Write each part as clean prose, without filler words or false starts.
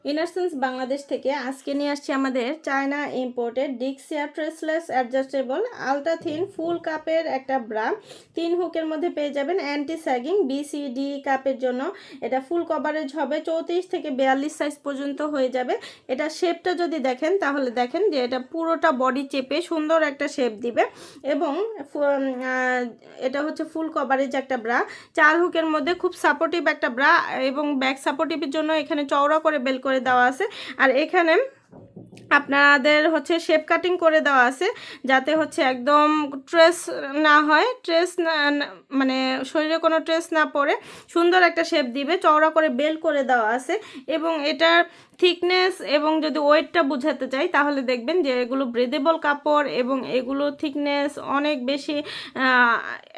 ইনারসেন্স বাংলাদেশ থেকে আজকে নিয়ে আসছি আমাদের চায়না ইম্পোর্টেড ডিক্সিয়া traceless adjustable ultra thin full কাপের একটা ব্রা 3 হুকের মধ্যে পেয়ে যাবেন অ্যান্টি স্যাগিং বিসিডি কাপের জন্য। এটা ফুল কভারেজ হবে, 34 থেকে 42 সাইজ পর্যন্ত হয়ে যাবে। এটা শেপটা যদি দেখেন তাহলে দেখেন যে এটা পুরোটা বডি চেপে সুন্দর একটা শেপ দিবে এবং এটা হচ্ছে ফুল কভারেজ একটা ব্রা, 4 হুকের মধ্যে খুব সাপোর্টিভ একটা ব্রা এবং ব্যাক সাপোর্টিভের জন্য এখানে চওড়া করে বেল করে দেওয়া আছে। আর এখানে আপনাদের হচ্ছে শেপ কাটিং করে দেওয়া আছে যাতে হচ্ছে একদম ট্রেস না হয়, ট্রেস না মানে শরীরে কোনো ট্রেস না পড়ে সুন্দর একটা শেপ দিবে, চওড়া করে বেল করে দেওয়া আছে। এবং এটার থিকনেস এবং যদি ওয়েটটা বোঝাতে চাই তাহলে দেখবেন যে এগুলো ব্রেদেবল কাপড় এবং এগুলো থিকনেস অনেক বেশি,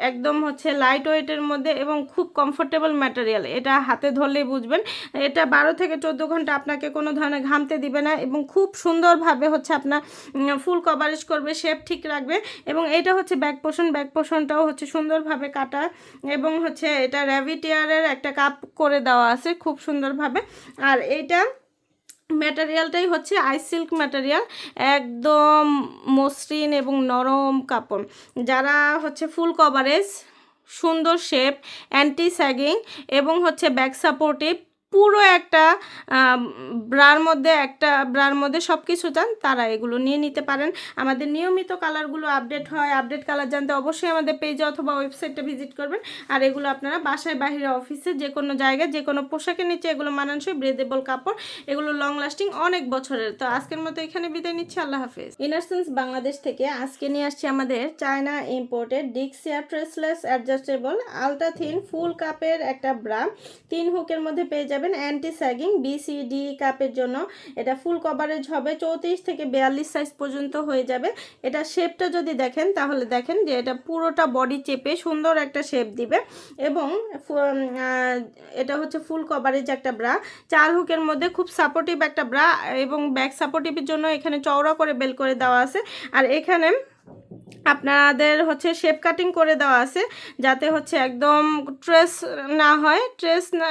একদম হচ্ছে লাইট ওয়েটের মধ্যে এবং খুব কমফোর্টেবল ম্যাটেরিয়াল। এটা হাতে ধরলেই বুঝবেন। এটা 12 থেকে 14 ঘন্টা আপনাকে কোনো ধরনের ঘামতে দিবে না এবং খুব সুন্দরভাবে হচ্ছে আপনার ফুল কভারেজ করবে, শেপ ঠিক রাখবে। এবং এটা হচ্ছে ব্যাক পোর্শনটাও হচ্ছে সুন্দরভাবে কাটা এবং হচ্ছে এটা র্যাভিটিয়ারের একটা কাপ করে দেওয়া আছে খুব সুন্দরভাবে। আর এইটা ম্যাটেরিয়ালটাই হচ্ছে আইস সিল্ক ম্যাটেরিয়াল, একদম মসৃণ এবং নরম কাপড়। যারা হচ্ছে ফুল কভারেজ, সুন্দর শেপ, অ্যান্টি স্যাগিং এবং হচ্ছে ব্যাক সাপোর্টিভ পুরো একটা ব্রার মধ্যে সব কিছু চান তারা এগুলো নিয়ে নিতে পারেন। আমাদের নিয়মিত কালারগুলো আপডেট হয়, আপডেট কালার জানতে অবশ্যই আমাদের পেজে অথবা ওয়েবসাইটটা ভিজিট করবেন। আর এগুলো আপনারা বাসায় বাহিরে অফিসে যে কোনো জায়গায় যে কোনো পোশাকের নিচে এগুলো মানানসই ব্রেদেবল কাপড়, এগুলো লং লাস্টিং অনেক বছরের। তো আজকের মতো এখানে বিদায় নিচ্ছি, আল্লাহ হাফেজ। ইনারসেন্স বাংলাদেশ থেকে আজকে নিয়ে আসছি আমাদের চায়না ইম্পোর্টেড ডিক্সিয়া traceless adjustable ultra thin full কাপের একটা ব্রা, 3 হুকের মধ্যে পেয়ে যাবেন অ্যান্টি স্যাগিং বিসিডি কাপের জন্য। এটা ফুল কভারেজ হবে, 34 থেকে 42 সাইজ পর্যন্ত হয়ে যাবে। এটা শেপটা যদি দেখেন তাহলে দেখেন যে এটা পুরোটা বডি চেপে সুন্দর একটা শেপ দিবে এবং এটা হচ্ছে ফুল কভারেজ একটা ব্রা, 4 হুকের মধ্যে খুব সাপোর্টিভ একটা ব্রা এবং ব্যাক সাপোর্টিভের জন্য এখানে চওড়া করে বেল করে দেওয়া আছে। আর এখানে আপনাদের হচ্ছে শেপ কাটিং করে দেওয়া আছে যাতে হচ্ছে একদম ট্রেস না হয়, ট্রেস না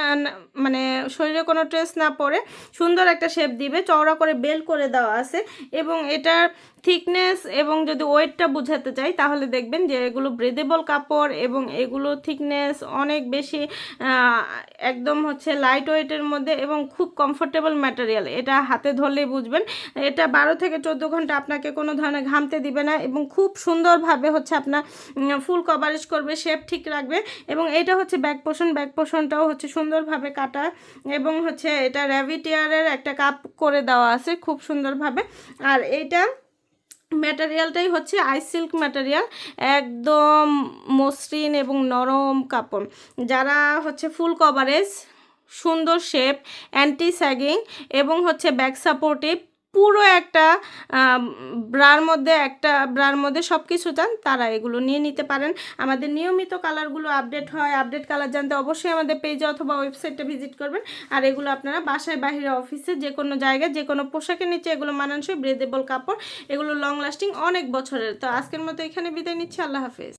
মানে শরীরে কোনো ট্রেস না পড়ে সুন্দর একটা শেপ দিবে, চওড়া করে বেল করে দেওয়া আছে। এবং এটার থিকনেস এবং যদি ওয়েটটা বোঝাতে চাই তাহলে দেখবেন যে এগুলো ব্রেদেবল কাপড় এবং এগুলো থিকনেস অনেক বেশি, একদম হচ্ছে লাইট ওয়েটের মধ্যে এবং খুব কমফোর্টেবল ম্যাটেরিয়াল। এটা হাতে ধরলেই বুঝবেন। এটা 12 থেকে 14 ঘন্টা আপনাকে কোনো ধরনের ঘামতে দিবে না এবং খুব সুন্দরভাবে হচ্ছে আপনার ফুল কভারেজ করবে, শেপ ঠিক রাখবে। এবং এটা হচ্ছে ব্যাক পোর্শনটাও হচ্ছে সুন্দরভাবে কাটা এবং হচ্ছে এটা র্যাভিটিয়ারের একটা কাপ করে দেওয়া আছে খুব সুন্দরভাবে। আর এইটা ম্যাটেরিয়ালটাই হচ্ছে আইস সিল্ক ম্যাটেরিয়াল, একদম মসৃণ এবং নরম কাপড়। যারা হচ্ছে ফুল কভারেজ, সুন্দর শেপ, অ্যান্টি স্যাগিং এবং হচ্ছে ব্যাক সাপোর্টিভ পুরো একটা ব্রার মধ্যে সব কিছু চান তারা এগুলো নিয়ে নিতে পারেন। আমাদের নিয়মিত কালারগুলো আপডেট হয়, আপডেট কালার জানতে অবশ্যই আমাদের পেজে অথবা ওয়েবসাইটটা ভিজিট করবেন। আর এগুলো আপনারা বাসায় বাহিরে অফিসে যে কোনো জায়গায় যে কোনো পোশাকের নিচে এগুলো মানানসই ব্রেদেবল কাপড়, এগুলো লং লাস্টিং অনেক বছরের। তো আজকের মতো এখানে বিদায় নিচ্ছি, আল্লাহ হাফেজ।